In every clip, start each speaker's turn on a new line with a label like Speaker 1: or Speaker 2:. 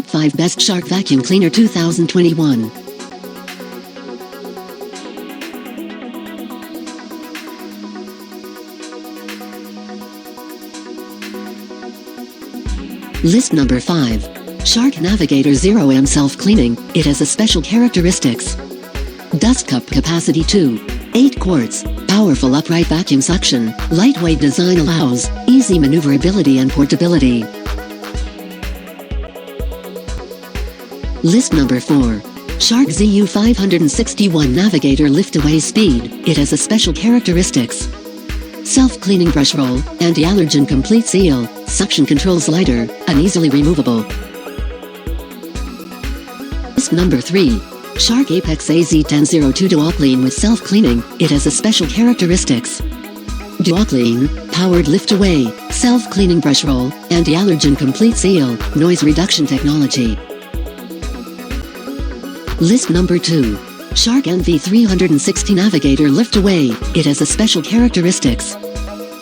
Speaker 1: Top 5 Best Shark Vacuum Cleaner 2021. List number 5. Shark Navigator 0M Self-Cleaning. It has a special characteristics. Dust cup capacity 2.8 quarts. Powerful upright vacuum suction. Lightweight design allows easy maneuverability and portability. List number 4. Shark ZU 561 Navigator Lift-Away Speed. It has a special characteristics. Self-cleaning brush roll, anti-allergen complete seal, suction control slider, and easily removable. List number 3. Shark Apex AZ1002 DuoClean with self-cleaning. It has a special characteristics. DuoClean, powered lift-away, self-cleaning brush roll, anti-allergen complete seal, noise reduction technology. List number 2. Shark NV360 Navigator Lift-Away. It has a special characteristics.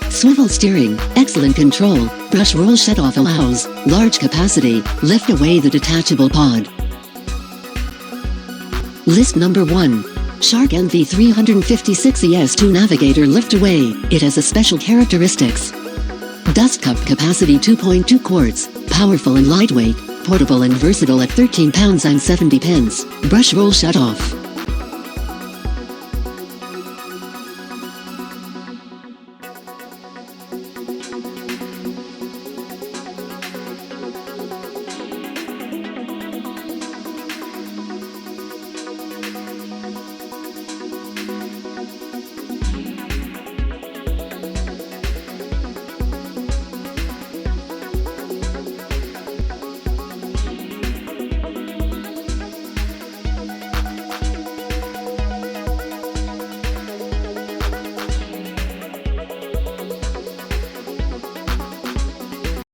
Speaker 1: Swivel steering, excellent control, brush roll shut-off allows, large capacity, lift away the detachable pod. List number 1. Shark NV356 ES2 Navigator Lift-Away. It has a special characteristics. Dust cup capacity 2.2 quarts, powerful and lightweight, portable and versatile at 13 pounds and 70 pence, brush roll shut-off.